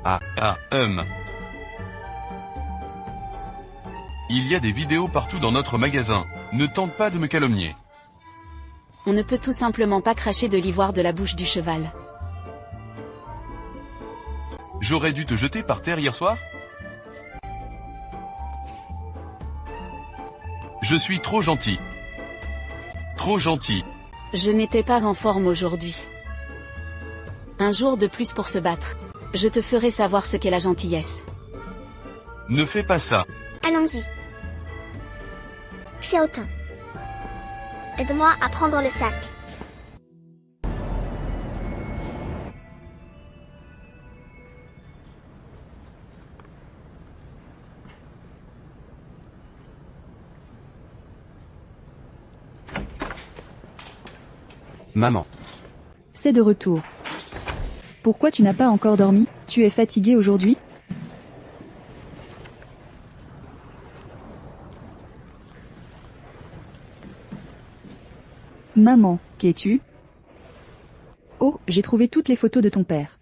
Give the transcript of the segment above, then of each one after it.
Ah, Il y a des vidéos partout dans notre magasin. Ne tente pas de me calomnier. On ne peut tout simplement pas cracher de l'ivoire de la bouche du cheval. J'aurais dû te jeter par terre hier soir? Je suis trop gentil. Trop gentil. Je n'étais pas en forme aujourd'hui. Un jour de plus pour se battre. Je te ferai savoir ce qu'est la gentillesse. Ne fais pas ça. Allons-y. Xiaotin. Aide-moi à prendre le sac. Maman. C'est de retour. Pourquoi tu n'as pas encore dormi? Tu es fatigué aujourd'hui? Maman, qu'es-tu? Oh, j'ai trouvé toutes les photos de ton père.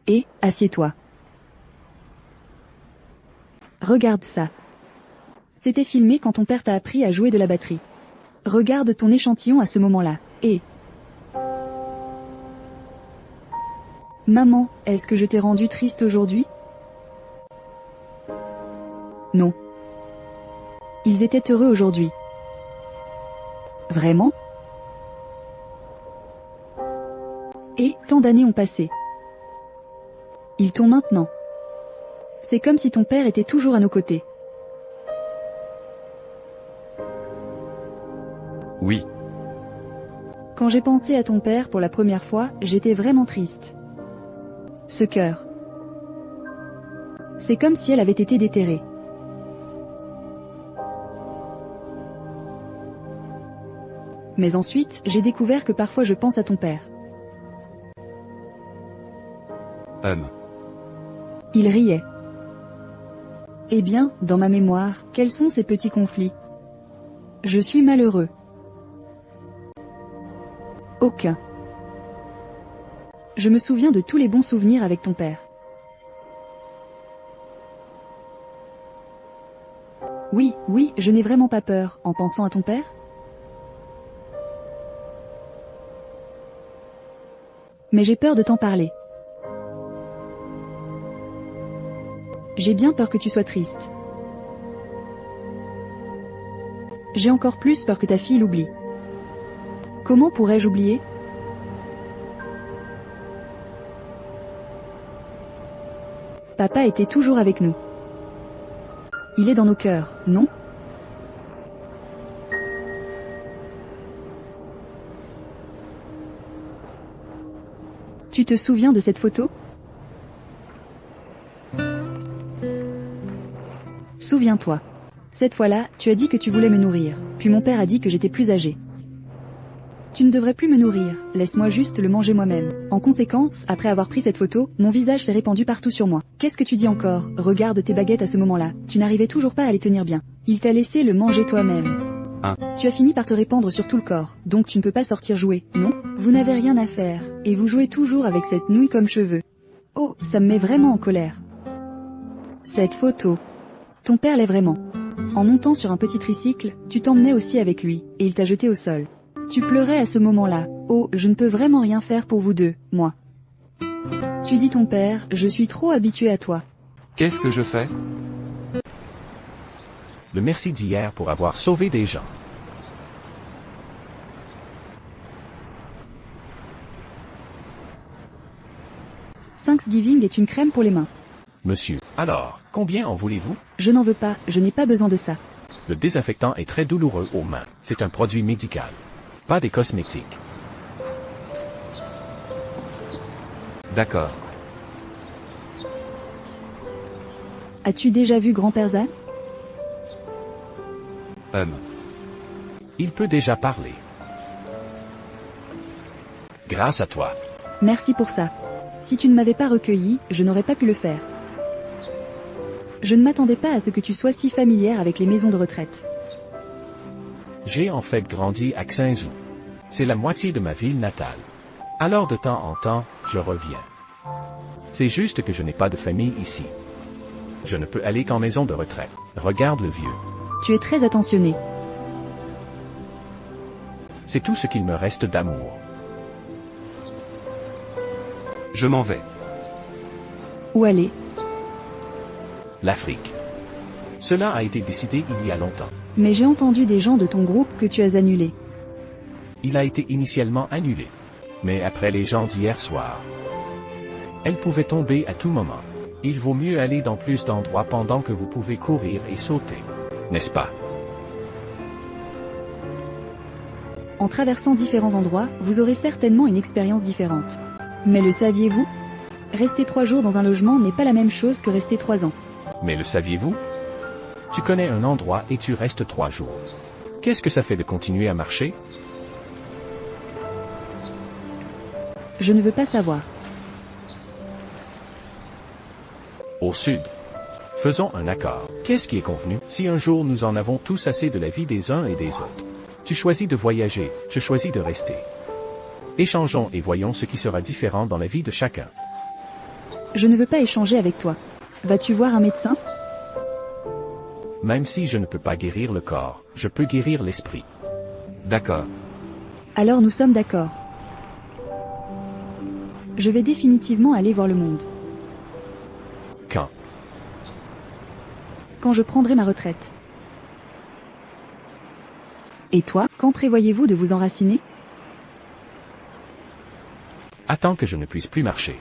Et, assieds-toi. Regarde ça. C'était filmé quand ton père t'a appris à jouer de la batterie. Regarde ton échantillon à ce moment-là. Et... Maman, est-ce que je t'ai rendu triste aujourd'hui? Non. Ils étaient heureux aujourd'hui. Vraiment? Et tant d'années ont passé. Ils t'ont maintenant. C'est comme si ton père était toujours à nos côtés. Oui. Quand j'ai pensé à ton père pour la première fois, j'étais vraiment triste. Ce cœur. C'est comme si elle avait été déterrée. Mais ensuite, j'ai découvert que parfois je pense à ton père. Il riait. Eh bien, dans ma mémoire, quels sont ces petits conflits? Je suis malheureux. Aucun. Je me souviens de tous les bons souvenirs avec ton père. Oui, oui, je n'ai vraiment pas peur, en pensant à ton père? Mais j'ai peur de t'en parler. J'ai bien peur que tu sois triste. J'ai encore plus peur que ta fille l'oublie. Comment pourrais-je oublier? Papa était toujours avec nous. Il est dans nos cœurs, non? Tu te souviens de cette photo? Souviens-toi. Cette fois-là, tu as dit que tu voulais me nourrir, puis mon père a dit que j'étais plus âgé. Tu ne devrais plus me nourrir, laisse-moi juste le manger moi-même. En conséquence, après avoir pris cette photo, mon visage s'est répandu partout sur moi. Qu'est-ce que tu dis encore? Regarde tes baguettes à ce moment-là, tu n'arrivais toujours pas à les tenir bien. Il t'a laissé le manger toi-même. Tu as fini par te répandre sur tout le corps, donc tu ne peux pas sortir jouer, non? Vous n'avez rien à faire, et vous jouez toujours avec cette nouille comme cheveux. Oh, ça me met vraiment en colère. Cette photo. Ton père l'est vraiment. En montant sur un petit tricycle, tu t'emmenais aussi avec lui, et il t'a jeté au sol. Tu pleurais à ce moment-là. Oh, je ne peux vraiment rien faire pour vous deux, moi. Tu dis ton père, je suis trop habitué à toi. Qu'est-ce que je fais? Le merci d'hier pour avoir sauvé des gens. Thanksgiving est une crème pour les mains. Monsieur, alors, combien en voulez-vous? Je n'en veux pas, je n'ai pas besoin de ça. Le désinfectant est très douloureux aux mains. C'est un produit médical. Pas des cosmétiques. D'accord. As-tu déjà vu Grand-Père Zan? Il peut déjà parler. Grâce à toi. Merci pour ça. Si tu ne m'avais pas recueilli, je n'aurais pas pu le faire. Je ne m'attendais pas à ce que tu sois si familière avec les maisons de retraite. J'ai en fait grandi à Xinzhou. C'est la moitié de ma ville natale. Alors de temps en temps, je reviens. C'est juste que je n'ai pas de famille ici. Je ne peux aller qu'en maison de retraite. Regarde le vieux. Tu es très attentionné. C'est tout ce qu'il me reste d'amour. Je m'en vais. Où aller? L'Afrique. Cela a été décidé il y a longtemps. Mais j'ai entendu des gens de ton groupe que tu as annulé. Il a été initialement annulé. Mais après les gens d'hier soir, elle pouvait tomber à tout moment. Il vaut mieux aller dans plus d'endroits pendant que vous pouvez courir et sauter. N'est-ce pas? En traversant différents endroits, vous aurez certainement une expérience différente. Mais le saviez-vous? Rester 3 jours dans un logement n'est pas la même chose que rester 3 ans. Mais le saviez-vous? Tu connais un endroit et tu restes 3 jours. Qu'est-ce que ça fait de continuer à marcher? Je ne veux pas savoir. Au sud. Faisons un accord. Qu'est-ce qui est convenu? Si un jour nous en avons tous assez de la vie des uns et des autres. Tu choisis de voyager, je choisis de rester. Échangeons et voyons ce qui sera différent dans la vie de chacun. Je ne veux pas échanger avec toi. Vas-tu voir un médecin? Même si je ne peux pas guérir le corps, je peux guérir l'esprit. D'accord. Alors nous sommes d'accord. Je vais définitivement aller voir le monde. Quand? Quand je prendrai ma retraite. Et toi, quand prévoyez-vous de vous enraciner? Attends que je ne puisse plus marcher.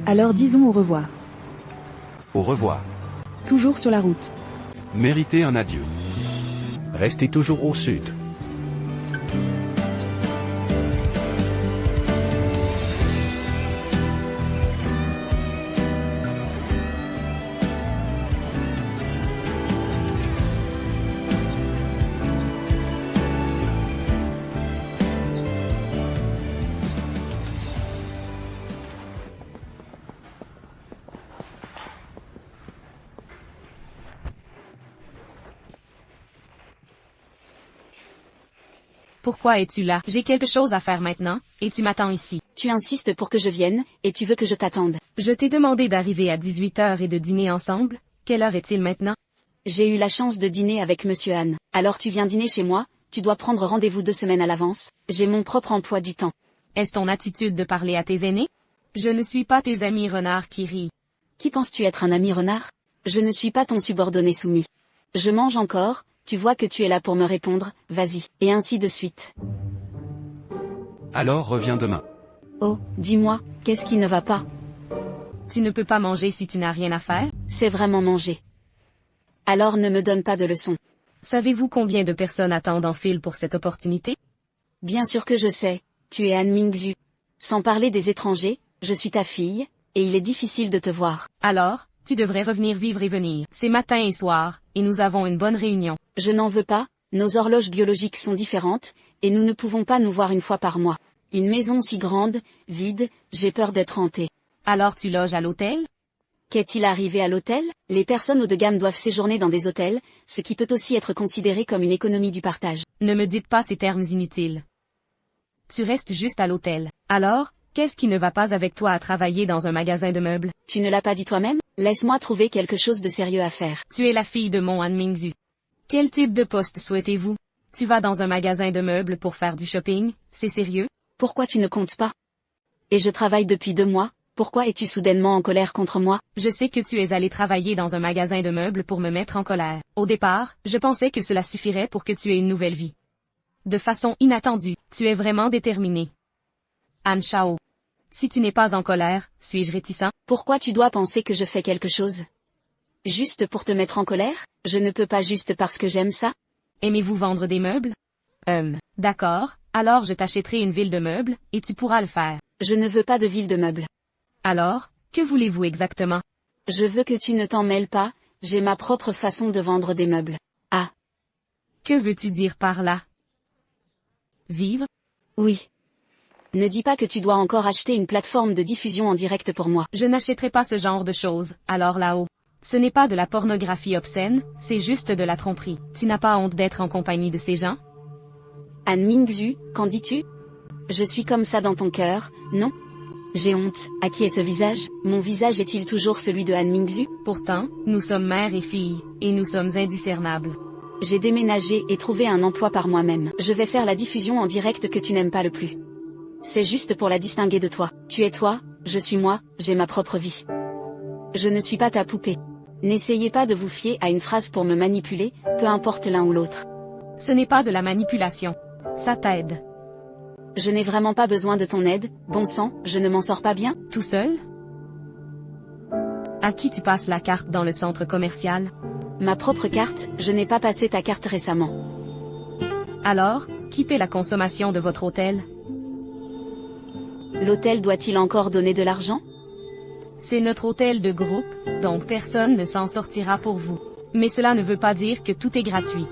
Alors disons au revoir. Au revoir. Toujours sur la route. Méritez un adieu. Restez toujours au sud. Pourquoi es-tu là? J'ai quelque chose à faire maintenant, et tu m'attends ici. Tu insistes pour que je vienne, et tu veux que je t'attende. Je t'ai demandé d'arriver à 18h et de dîner ensemble. Quelle heure est-il maintenant? J'ai eu la chance de dîner avec Monsieur Han. Alors tu viens dîner chez moi, tu dois prendre rendez-vous 2 semaines à l'avance. J'ai mon propre emploi du temps. Est-ce ton attitude de parler à tes aînés? Je ne suis pas tes amis renards qui rient. Qui penses-tu être un ami renard? Je ne suis pas ton subordonné soumis. Je mange encore, tu vois que tu es là pour me répondre, vas-y, et ainsi de suite. Alors reviens demain. Oh, dis-moi, qu'est-ce qui ne va pas? Tu ne peux pas manger si tu n'as rien à faire? C'est vraiment manger. Alors ne me donne pas de leçons. Savez-vous combien de personnes attendent en file pour cette opportunité? Bien sûr que je sais, tu es Han Mingzhu. Sans parler des étrangers, je suis ta fille, et il est difficile de te voir. Alors, tu devrais revenir vivre et venir. C'est matin et soir, et nous avons une bonne réunion. Je n'en veux pas, nos horloges biologiques sont différentes, et nous ne pouvons pas nous voir une fois par mois. Une maison si grande, vide, j'ai peur d'être hantée. Alors tu loges à l'hôtel? Qu'est-il arrivé à l'hôtel? Les personnes haut de gamme doivent séjourner dans des hôtels, ce qui peut aussi être considéré comme une économie du partage. Ne me dites pas ces termes inutiles. Tu restes juste à l'hôtel. Alors, qu'est-ce qui ne va pas avec toi à travailler dans un magasin de meubles? Tu ne l'as pas dit toi-même? Laisse-moi trouver quelque chose de sérieux à faire. Tu es la fille de mon Han Mingzhu. Quel type de poste souhaitez-vous? Tu vas dans un magasin de meubles pour faire du shopping, c'est sérieux? Pourquoi tu ne comptes pas? Et je travaille depuis 2 mois, pourquoi es-tu soudainement en colère contre moi? Je sais que tu es allé travailler dans un magasin de meubles pour me mettre en colère. Au départ, je pensais que cela suffirait pour que tu aies une nouvelle vie. De façon inattendue, tu es vraiment déterminé. Han Shao. Si tu n'es pas en colère, suis-je réticent? Pourquoi tu dois penser que je fais quelque chose? Juste pour te mettre en colère? Je ne peux pas juste parce que j'aime ça? Aimez-vous vendre des meubles? D'accord, alors je t'achèterai une ville de meubles, et tu pourras le faire. Je ne veux pas de ville de meubles. Alors, que voulez-vous exactement? Je veux que tu ne t'en mêles pas, j'ai ma propre façon de vendre des meubles. Ah. Que veux-tu dire par là? Vivre? Oui. Ne dis pas que tu dois encore acheter une plateforme de diffusion en direct pour moi. Je n'achèterai pas ce genre de choses, alors là-haut. Ce n'est pas de la pornographie obscène, c'est juste de la tromperie. Tu n'as pas honte d'être en compagnie de ces gens? Han Mingzhu, qu'en dis-tu? Je suis comme ça dans ton cœur, non? J'ai honte. À qui est ce visage? Mon visage est-il toujours celui de Han Mingzu? Pourtant, nous sommes mère et fille, et nous sommes indiscernables. J'ai déménagé et trouvé un emploi par moi-même. Je vais faire la diffusion en direct que tu n'aimes pas le plus. C'est juste pour la distinguer de toi. Tu es toi, je suis moi, j'ai ma propre vie. Je ne suis pas ta poupée. N'essayez pas de vous fier à une phrase pour me manipuler, peu importe l'un ou l'autre. Ce n'est pas de la manipulation. Ça t'aide. Je n'ai vraiment pas besoin de ton aide, bon sang, je ne m'en sors pas bien? Tout seul? À qui tu passes la carte dans le centre commercial? Ma propre carte, je n'ai pas passé ta carte récemment. Alors, qui paie la consommation de votre hôtel? L'hôtel doit-il encore donner de l'argent? C'est notre hôtel de groupe, donc personne ne s'en sortira pour vous. Mais cela ne veut pas dire que tout est gratuit.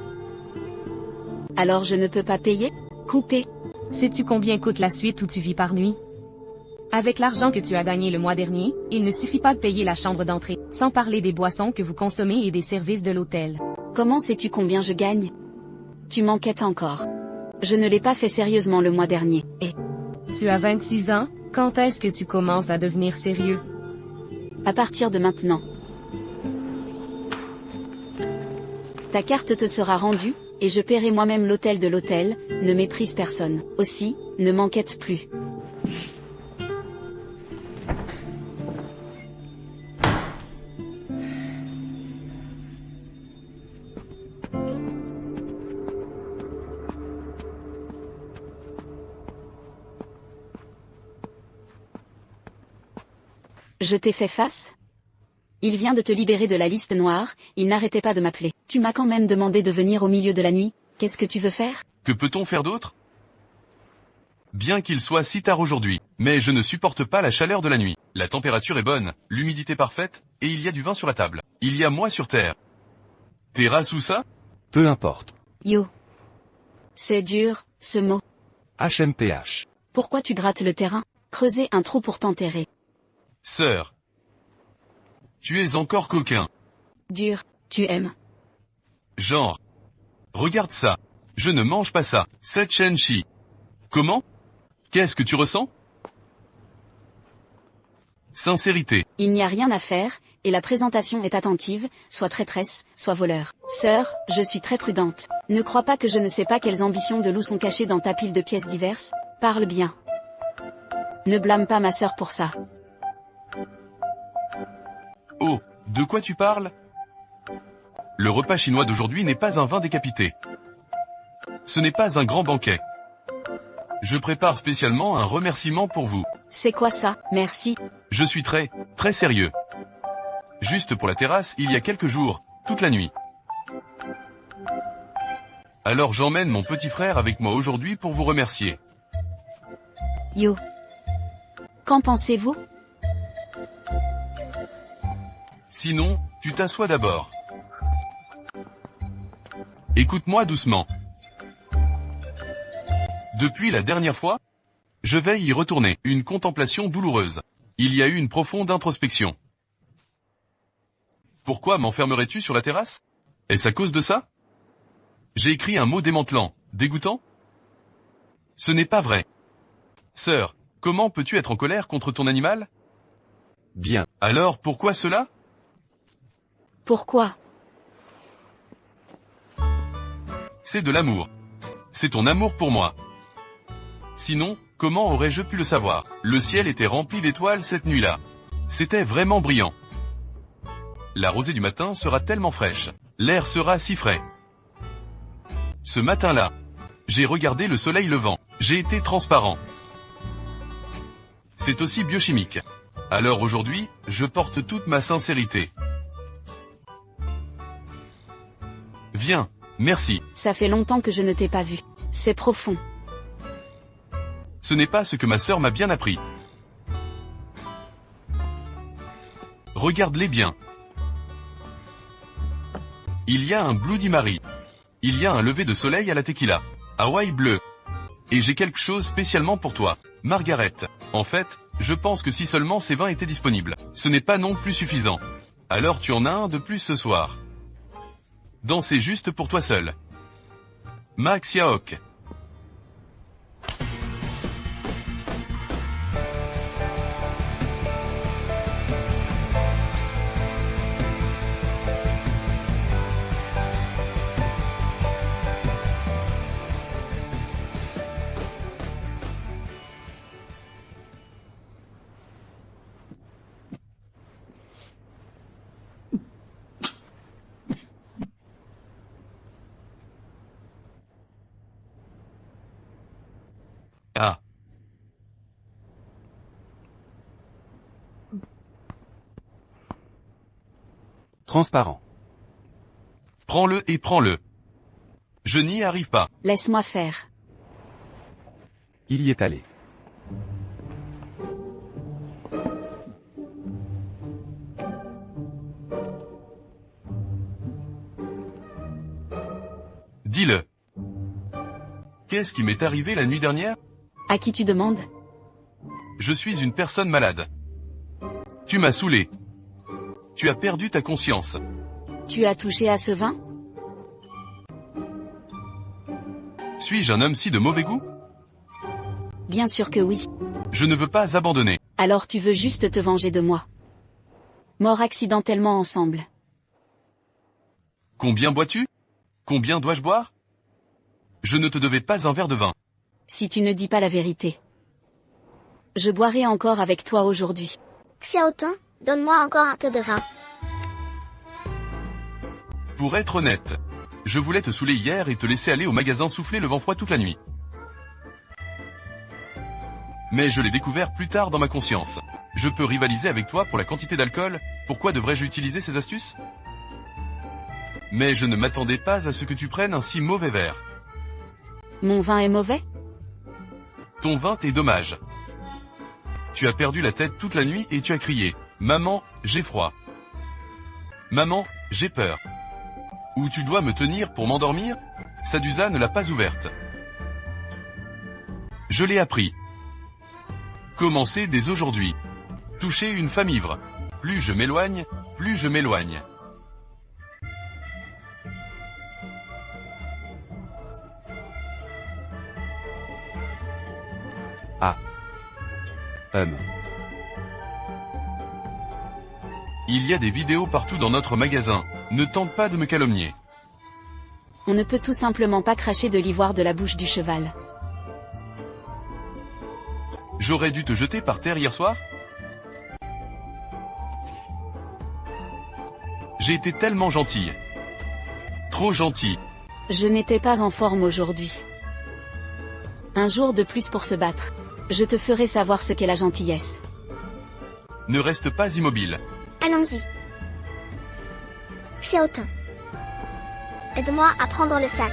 Alors je ne peux pas payer? Couper. Sais-tu combien coûte la suite où tu vis par nuit? Avec l'argent que tu as gagné le mois dernier, il ne suffit pas de payer la chambre d'entrée, sans parler des boissons que vous consommez et des services de l'hôtel. Comment sais-tu combien je gagne? Tu m'enquêtes encore. Je ne l'ai pas fait sérieusement le mois dernier, et... Tu as 26 ans, quand est-ce que tu commences à devenir sérieux? À partir de maintenant. Ta carte te sera rendue, et je paierai moi-même l'hôtel de l'hôtel, ne méprise personne. Aussi, ne m'enquête plus. Je t'ai fait face? Il vient de te libérer de la liste noire, il n'arrêtait pas de m'appeler. Tu m'as quand même demandé de venir au milieu de la nuit, qu'est-ce que tu veux faire? Que peut-on faire d'autre? Bien qu'il soit si tard aujourd'hui, mais je ne supporte pas la chaleur de la nuit. La température est bonne, l'humidité parfaite, et il y a du vin sur la table. Il y a moi sur terre. Terrasse ou ça? Peu importe. Yo. C'est dur, ce mot. HMPH. Pourquoi tu grattes le terrain? Creuser un trou pour t'enterrer. Sœur. Tu es encore coquin. Dur, tu aimes. Genre. Regarde ça. Je ne mange pas ça. Cette Shenchi. Comment? Qu'est-ce que tu ressens? Sincérité. Il n'y a rien à faire, et la présentation est attentive, soit traîtresse, soit voleur. Sœur, je suis très prudente. Ne crois pas que je ne sais pas quelles ambitions de loup sont cachées dans ta pile de pièces diverses. Parle bien. Ne blâme pas ma sœur pour ça. Oh, de quoi tu parles? Le repas chinois d'aujourd'hui n'est pas un vin décapité. Ce n'est pas un grand banquet. Je prépare spécialement un remerciement pour vous. C'est quoi ça? Merci. Je suis très sérieux. Juste pour la terrasse, il y a quelques jours, toute la nuit. Alors j'emmène mon petit frère avec moi aujourd'hui pour vous remercier. Yo. Qu'en pensez-vous? Sinon, tu t'assois d'abord. Écoute-moi doucement. Depuis la dernière fois, je vais y retourner. Une contemplation douloureuse. Il y a eu une profonde introspection. Pourquoi m'enfermerais-tu sur la terrasse? Est-ce à cause de ça? J'ai écrit un mot démantelant, dégoûtant? Ce n'est pas vrai. Sœur, comment peux-tu être en colère contre ton animal? Bien. Alors pourquoi cela? Pourquoi? C'est de l'amour. C'est ton amour pour moi. Sinon, comment aurais-je pu le savoir? Le ciel était rempli d'étoiles cette nuit-là. C'était vraiment brillant. La rosée du matin sera tellement fraîche. L'air sera si frais. Ce matin-là, j'ai regardé le soleil levant. J'ai été transparent. C'est aussi biochimique. Alors aujourd'hui, je porte toute ma sincérité. Viens, merci. Ça fait longtemps que je ne t'ai pas vu. C'est profond. Ce n'est pas ce que ma sœur m'a bien appris. Regarde-les bien. Il y a un Bloody Mary. Il y a un lever de soleil à la tequila. Hawaï bleu. Et j'ai quelque chose spécialement pour toi, Margaret. En fait, je pense que si seulement ces vins étaient disponibles, ce n'est pas non plus suffisant. Alors tu en as un de plus ce soir. Danser juste pour toi seul. Max Yaok. Transparent. Prends-le et prends-le. Je n'y arrive pas. Laisse-moi faire. Il y est allé. Dis-le. Qu'est-ce qui m'est arrivé la nuit dernière? À qui tu demandes? Je suis une personne malade. Tu m'as saoulé. Tu as perdu ta conscience. Tu as touché à ce vin? Suis-je un homme si de mauvais goût? Bien sûr que oui. Je ne veux pas abandonner. Alors tu veux juste te venger de moi. Mort accidentellement ensemble. Combien bois-tu? Combien dois-je boire? Je ne te devais pas un verre de vin. Si tu ne dis pas la vérité. Je boirai encore avec toi aujourd'hui. Xiaotun, donne-moi encore un peu de vin. Pour être honnête, je voulais te saouler hier et te laisser aller au magasin souffler le vent froid toute la nuit. Mais je l'ai découvert plus tard dans ma conscience. Je peux rivaliser avec toi pour la quantité d'alcool, pourquoi devrais-je utiliser ces astuces? Mais je ne m'attendais pas à ce que tu prennes un si mauvais verre. Mon vin est mauvais? Ton vin est dommage. Tu as perdu la tête toute la nuit et tu as crié « Maman, j'ai froid. Maman, j'ai peur. » Où tu dois me tenir pour m'endormir? Sadusa ne l'a pas ouverte. Je l'ai appris. Commencez dès aujourd'hui. Toucher une femme ivre. Plus je m'éloigne, plus je m'éloigne. Ah. Il y a des vidéos partout dans notre magasin. Ne tente pas de me calomnier. On ne peut tout simplement pas cracher de l'ivoire de la bouche du cheval. J'aurais dû te jeter par terre hier soir? J'ai été tellement gentille. Trop gentil. Je n'étais pas en forme aujourd'hui. Un jour de plus pour se battre. Je te ferai savoir ce qu'est la gentillesse. Ne reste pas immobile. Allons-y. Xiaotun, aide-moi à prendre le sac.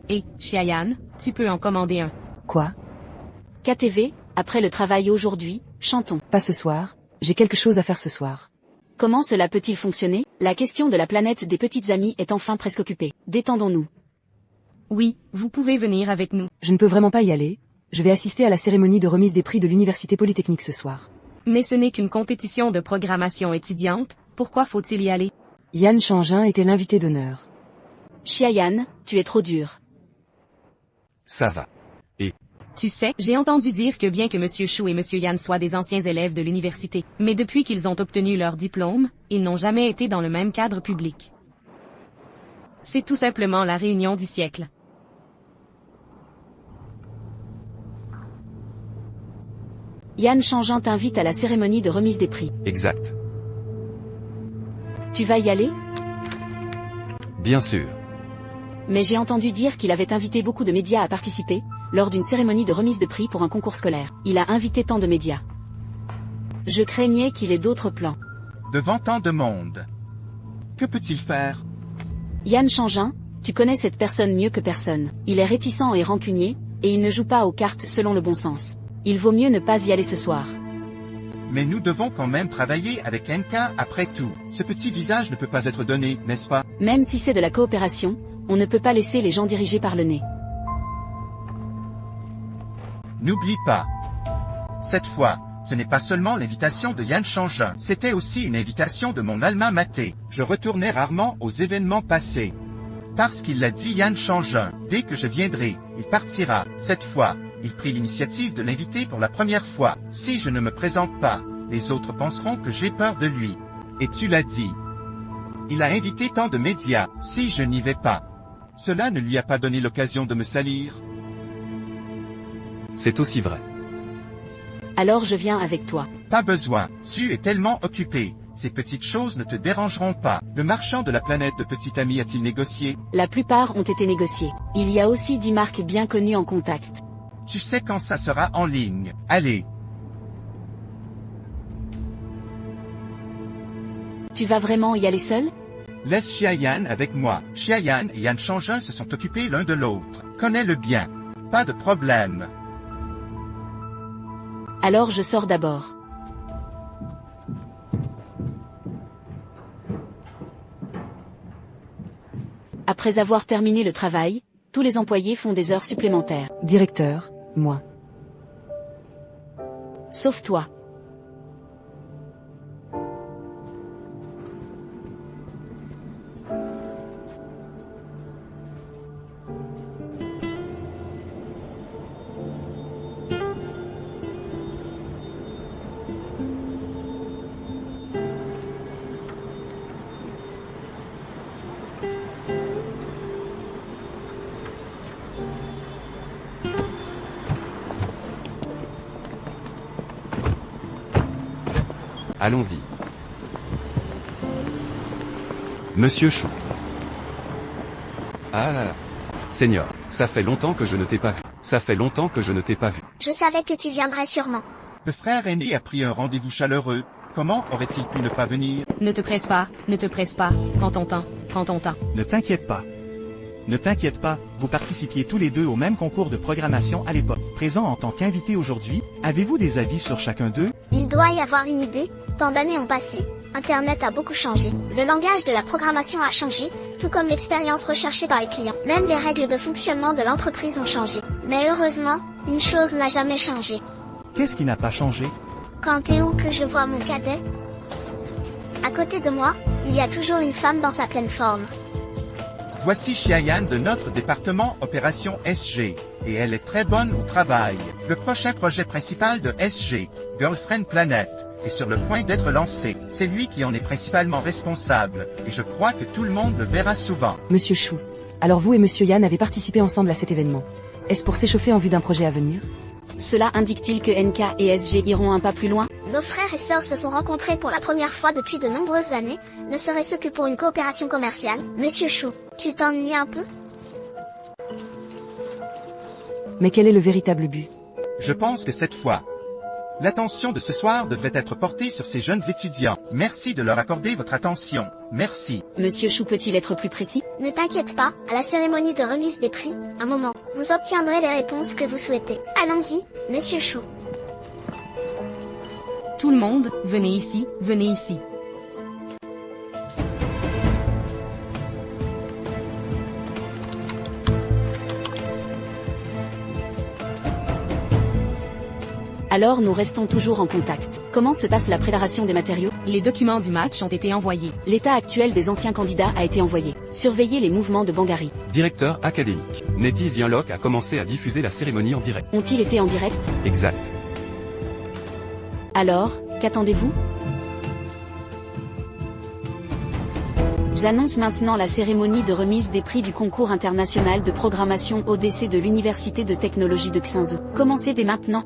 Et, Xiayan, tu peux en commander un. Quoi? KTV, après le travail aujourd'hui, chantons. Pas ce soir, j'ai quelque chose à faire ce soir. Comment cela peut-il fonctionner? La question de la planète des petites amies est enfin presque occupée. Détendons-nous. Oui, vous pouvez venir avec nous. Je ne peux vraiment pas y aller. Je vais assister à la cérémonie de remise des prix de l'Université Polytechnique ce soir. Mais ce n'est qu'une compétition de programmation étudiante, pourquoi faut-il y aller? Yan Changin était l'invité d'honneur. Xiayan, tu es trop dur. Ça va. Tu sais, j'ai entendu dire que bien que Monsieur Chou et Monsieur Yan soient des anciens élèves de l'université, mais depuis qu'ils ont obtenu leur diplôme, ils n'ont jamais été dans le même cadre public. C'est tout simplement la réunion du siècle. Yan Changin t'invite à la cérémonie de remise des prix. Exact. Tu vas y aller? Bien sûr. Mais j'ai entendu dire qu'il avait invité beaucoup de médias à participer, lors d'une cérémonie de remise de prix pour un concours scolaire. Il a invité tant de médias. Je craignais qu'il ait d'autres plans. Devant tant de monde. Que peut-il faire? Yan Changin, tu connais cette personne mieux que personne. Il est réticent et rancunier, et il ne joue pas aux cartes selon le bon sens. Il vaut mieux ne pas y aller ce soir. Mais nous devons quand même travailler avec NK après tout. Ce petit visage ne peut pas être donné, n'est-ce pas? Même si c'est de la coopération, on ne peut pas laisser les gens dirigés par le nez. N'oublie pas. Cette fois, ce n'est pas seulement l'invitation de Yan Changin, c'était aussi une invitation de mon alma mater. Je retournais rarement aux événements passés. Parce qu'il l'a dit Yan Changin, dès que je viendrai, il partira. Cette fois, il prit l'initiative de l'inviter pour la première fois. Si je ne me présente pas, les autres penseront que j'ai peur de lui. Et tu l'as dit. Il a invité tant de médias, si je n'y vais pas. Cela ne lui a pas donné l'occasion de me salir. C'est aussi vrai. Alors je viens avec toi. Pas besoin, tu es tellement occupé. Ces petites choses ne te dérangeront pas. Le marchand de la planète de Petit Ami a-t-il négocié? La plupart ont été négociés. Il y a aussi 10 marques bien connues en contact. Tu sais quand ça sera en ligne. Allez. Tu vas vraiment y aller seul? Laisse Xiaoyan avec moi. Xiaoyan et Yan Changjun se sont occupés l'un de l'autre. Connais-le bien. Pas de problème. Alors je sors d'abord. Après avoir terminé le travail, tous les employés font des heures supplémentaires. Directeur, moi. Sauf toi. Allons-y. Monsieur Chou. Ah là là. Seigneur, ça fait longtemps que je ne t'ai pas vu. Ça fait longtemps que je ne t'ai pas vu. Je savais que tu viendrais sûrement. Le frère aîné a pris un rendez-vous chaleureux. Comment aurait-il pu ne pas venir? Ne te presse pas, ne te presse pas. Prends ton temps, prends ton temps. Ne t'inquiète pas. Ne t'inquiète pas, vous participiez tous les deux au même concours de programmation à l'époque. Présent en tant qu'invité aujourd'hui, avez-vous des avis sur chacun d'eux? Il doit y avoir une idée. Tant d'années ont passé. Internet a beaucoup changé. Le langage de la programmation a changé, tout comme l'expérience recherchée par les clients. Même les règles de fonctionnement de l'entreprise ont changé. Mais heureusement, une chose n'a jamais changé. Qu'est-ce qui n'a pas changé? Quand et où que je vois mon cadet, à côté de moi, il y a toujours une femme dans sa pleine forme. Voici Xiaoyan de notre département Opération SG. Et elle est très bonne au travail. Le prochain projet principal de SG, Girlfriend Planet, est sur le point d'être lancé. C'est lui qui en est principalement responsable. Et je crois que tout le monde le verra souvent. Monsieur Chou. Alors vous et Monsieur Yan avez participé ensemble à cet événement. Est-ce pour s'échauffer en vue d'un projet à venir? Cela indique-t-il que NK et SG iront un pas plus loin? Nos frères et sœurs se sont rencontrés pour la première fois depuis de nombreuses années, ne serait-ce que pour une coopération commerciale. Monsieur Chou, tu t'ennuies un peu? Mais quel est le véritable but? Je pense que cette fois, l'attention de ce soir devrait être portée sur ces jeunes étudiants. Merci de leur accorder votre attention. Merci. Monsieur Chou peut-il être plus précis? Ne t'inquiète pas, à la cérémonie de remise des prix, un moment, vous obtiendrez les réponses que vous souhaitez. Allons-y, Monsieur Chou. Tout le monde, venez ici, venez ici. Alors nous restons toujours en contact. Comment se passe la préparation des matériaux? Les documents du match ont été envoyés. L'état actuel des anciens candidats a été envoyé. Surveillez les mouvements de Bangari. Directeur académique. NetEase Yanlock a commencé à diffuser la cérémonie en direct. Ont-ils été en direct? Exact. Alors, qu'attendez-vous? J'annonce maintenant la cérémonie de remise des prix du concours international de programmation ODC de l'Université de technologie de Xinzhou. Commencez dès maintenant.